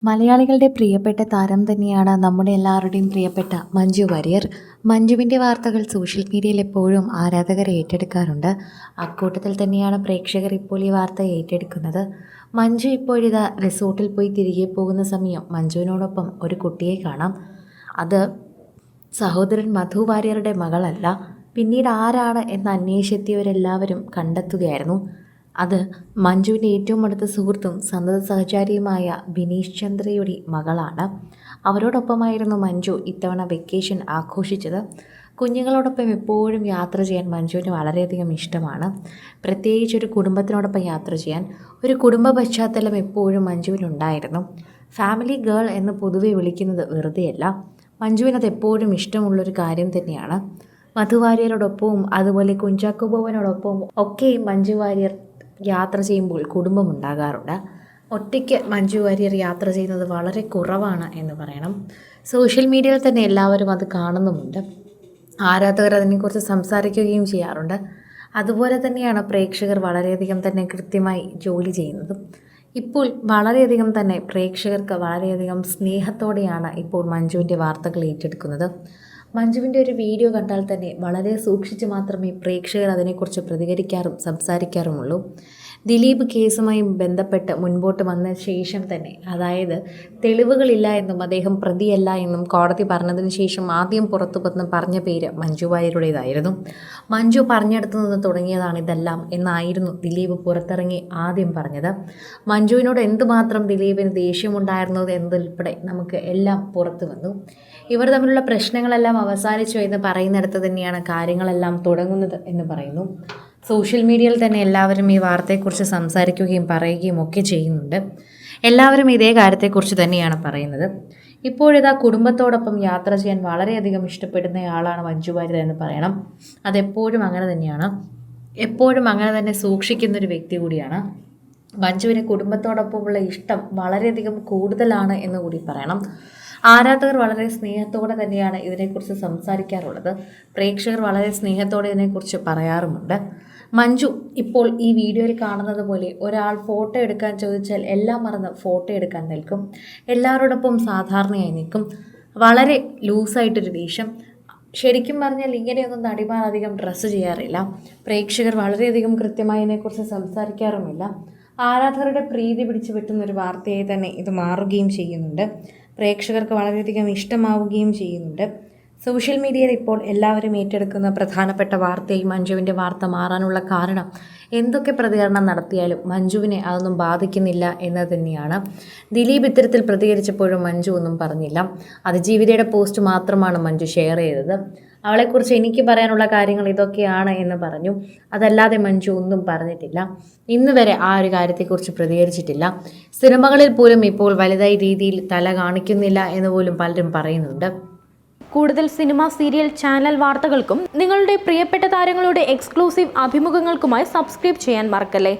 മലയാളികളുടെ പ്രിയപ്പെട്ട താരം തന്നെയാണ് നമ്മുടെ എല്ലാവരുടെയും പ്രിയപ്പെട്ട മഞ്ജു വാര്യർ. മഞ്ജുവിൻ്റെ വാർത്തകൾ സോഷ്യൽ മീഡിയയിൽ എപ്പോഴും ആരാധകർ ഏറ്റെടുക്കാറുണ്ട്. അക്കൂട്ടത്തിൽ തന്നെയാണ് പ്രേക്ഷകർ ഇപ്പോൾ ഈ വാർത്ത ഏറ്റെടുക്കുന്നത്. മഞ്ജു ഇപ്പോഴിതാ റിസോർട്ടിൽ പോയി തിരികെ പോകുന്ന സമയം മഞ്ജുവിനോടൊപ്പം ഒരു കുട്ടിയെ കാണാം. അത് സഹോദരൻ മധു വാര്യരുടെ മകളല്ല. പിന്നീട് ആരാണ് എന്ന് അന്വേഷിച്ചെത്തിയവരെല്ലാവരും കണ്ടെത്തുകയായിരുന്നു. അത് മഞ്ജുവിൻ്റെ ഏറ്റവും അടുത്ത സുഹൃത്തും സന്നദ്ധ സഹചാരിയുമായ ബിനീഷ് ചന്ദ്രയുടെ മകളാണ്. അവരോടൊപ്പമായിരുന്നു മഞ്ജു ഇത്തവണ വെക്കേഷൻ ആഘോഷിച്ചത്. കുഞ്ഞുങ്ങളോടൊപ്പം എപ്പോഴും യാത്ര ചെയ്യാൻ മഞ്ജുവിന് വളരെയധികം ഇഷ്ടമാണ്. പ്രത്യേകിച്ച് ഒരു കുടുംബത്തിനോടൊപ്പം യാത്ര ചെയ്യാൻ ഒരു കുടുംബ പശ്ചാത്തലം എപ്പോഴും മഞ്ജുവിനുണ്ടായിരുന്നു. ഫാമിലി ഗേൾ എന്ന് പൊതുവെ വിളിക്കുന്നത് വെറുതെയല്ല. മഞ്ജുവിനത് എപ്പോഴും ഇഷ്ടമുള്ളൊരു കാര്യം തന്നെയാണ്. മധു വാര്യരോടൊപ്പവും അതുപോലെ കുഞ്ചാക്കോ ബോബനോടൊപ്പവും ഒക്കെ മഞ്ജു വാര്യർ യാത്ര ചെയ്യുമ്പോൾ കുടുംബമുണ്ടാകാറുണ്ട്. ഒറ്റയ്ക്ക് മഞ്ജു വാര്യർ യാത്ര ചെയ്യുന്നത് വളരെ കുറവാണ് എന്ന് പറയണം. സോഷ്യൽ മീഡിയയിൽ തന്നെ എല്ലാവരും അത് കാണുന്നുമുണ്ട്. ആരാധകർ അതിനെക്കുറിച്ച് സംസാരിക്കുകയും ചെയ്യാറുണ്ട്. അതുപോലെ തന്നെയാണ് പ്രേക്ഷകർ വളരെയധികം തന്നെ കൃത്യമായി ജോലി ചെയ്യുന്നതും. ഇപ്പോൾ വളരെയധികം തന്നെ പ്രേക്ഷകർക്ക് വളരെയധികം സ്നേഹത്തോടെയാണ് ഇപ്പോൾ മഞ്ജുവിൻ്റെ വാർത്തകൾ ഏറ്റെടുക്കുന്നത്. മഞ്ജുവിൻ്റെ ഒരു വീഡിയോ കണ്ടാൽ തന്നെ വളരെ സൂക്ഷിച്ച് മാത്രമേ പ്രേക്ഷകർ അതിനെക്കുറിച്ച് പ്രതികരിക്കാറും സംസാരിക്കാറുമുള്ളൂ. ദിലീപ് കേസുമായി ബന്ധപ്പെട്ട് മുൻപോട്ട് വന്ന ശേഷം തന്നെ, അതായത് തെളിവുകളില്ല എന്നും അദ്ദേഹം പ്രതിയല്ല എന്നും കോടതി പറഞ്ഞതിന് ശേഷം ആദ്യം പുറത്തു വന്ന് പറഞ്ഞ പേര് മഞ്ജു വാര്യരുടേതായിരുന്നു. മഞ്ജു പറഞ്ഞെടുത്തു നിന്ന് തുടങ്ങിയതാണ് ഇതെല്ലാം എന്നായിരുന്നു ദിലീപ് പുറത്തിറങ്ങി ആദ്യം പറഞ്ഞത്. മഞ്ജുവിനോട് എന്തുമാത്രം ദിലീപിന് ദേഷ്യമുണ്ടായിരുന്നത് എന്നതുൾപ്പെടെ നമുക്ക് എല്ലാം പുറത്തു വന്നു. ഇവർ തമ്മിലുള്ള പ്രശ്നങ്ങളെല്ലാം അവസാനിച്ചു എന്ന് പറയുന്നിടത്ത് തന്നെയാണ് കാര്യങ്ങളെല്ലാം തുടങ്ങുന്നത് എന്ന് പറയുന്നു. സോഷ്യൽ മീഡിയയിൽ തന്നെ എല്ലാവരും ഈ വാർത്തയെക്കുറിച്ച് സംസാരിക്കുകയും പറയുകയും ഒക്കെ ചെയ്യുന്നുണ്ട്. എല്ലാവരും ഇതേ കാര്യത്തെക്കുറിച്ച് തന്നെയാണ് പറയുന്നത്. ഇപ്പോഴിതാ കുടുംബത്തോടൊപ്പം യാത്ര ചെയ്യാൻ വളരെയധികം ഇഷ്ടപ്പെടുന്നയാളാണ് മഞ്ജു വാര്യർ എന്ന് പറയണം. അതെപ്പോഴും അങ്ങനെ തന്നെയാണ്. എപ്പോഴും അങ്ങനെ തന്നെ സൂക്ഷിക്കുന്നൊരു വ്യക്തി കൂടിയാണ്. മഞ്ജുവിന് കുടുംബത്തോടൊപ്പമുള്ള ഇഷ്ടം വളരെയധികം കൂടുതലാണ് എന്ന് കൂടി പറയണം. ആരാധകർ വളരെ സ്നേഹത്തോടെ തന്നെയാണ് ഇതിനെക്കുറിച്ച് സംസാരിക്കാറുള്ളത്. പ്രേക്ഷകർ വളരെ സ്നേഹത്തോടെ ഇതിനെക്കുറിച്ച് പറയാറുമുണ്ട്. മഞ്ജു ഇപ്പോൾ ഈ വീഡിയോയിൽ കാണുന്നത് പോലെ ഒരാൾ ഫോട്ടോ എടുക്കാൻ ചോദിച്ചാൽ എല്ലാം മറന്ന് ഫോട്ടോ എടുക്കാൻ നിൽക്കും. എല്ലാവരോടൊപ്പം സാധാരണയായി നിൽക്കും. വളരെ ലൂസായിട്ടൊരു വേഷം. ശരിക്കും പറഞ്ഞാൽ ഇങ്ങനെയൊന്നും നടിമാർ അധികം ഡ്രസ്സ് ചെയ്യാറില്ല. പ്രേക്ഷകർ വളരെയധികം കൃത്യമായി ഇതിനെക്കുറിച്ച് സംസാരിക്കാറുമില്ല. ആരാധകരുടെ പ്രീതി പിടിച്ചു പറ്റുന്ന ഒരു വാർത്തയായി തന്നെ ഇത് മാറുകയും ചെയ്യുന്നുണ്ട്. പ്രേക്ഷകർക്ക് വളരെയധികം ഇഷ്ടമാവുകയും ചെയ്യുന്നുണ്ട്. സോഷ്യൽ മീഡിയയിൽ ഇപ്പോൾ എല്ലാവരും ഏറ്റെടുക്കുന്ന പ്രധാനപ്പെട്ട വാർത്തയായി മഞ്ജുവിൻ്റെ വാർത്ത മാറാനുള്ള കാരണം എന്തൊക്കെ പ്രതികരണം നടത്തിയാലും മഞ്ജുവിനെ അതൊന്നും ബാധിക്കുന്നില്ല എന്നത് തന്നെയാണ്. ദിലീപ് ഇത്തരത്തിൽ പ്രതികരിച്ചപ്പോഴും മഞ്ജു ഒന്നും പറഞ്ഞില്ല. അതിജീവിതയുടെ പോസ്റ്റ് മാത്രമാണ് മഞ്ജു ഷെയർ ചെയ്തത്. അവളെക്കുറിച്ച് എനിക്ക് പറയാനുള്ള കാര്യങ്ങൾ ഇതൊക്കെയാണ് എന്ന് പറഞ്ഞു. അതല്ലാതെ മഞ്ജു ഒന്നും പറഞ്ഞിട്ടില്ല. ഇന്ന് വരെ ആ ഒരു കാര്യത്തെക്കുറിച്ച് പ്രതികരിച്ചിട്ടില്ല. സിനിമകളിൽ പോലും ഇപ്പോൾ വലുതായി രീതിയിൽ തല കാണിക്കുന്നില്ല എന്ന് പോലും പലരും പറയുന്നുണ്ട്. കൂടുതൽ സിനിമ, സീരിയൽ, ചാനൽ വാർത്തകൾക്കും നിങ്ങളുടെ പ്രിയപ്പെട്ട താരങ്ങളുടെ എക്സ്ക്ലൂസീവ് അഭിമുഖങ്ങൾക്കുമായി സബ്സ്ക്രൈബ് ചെയ്യാൻ മറക്കല്ലേ.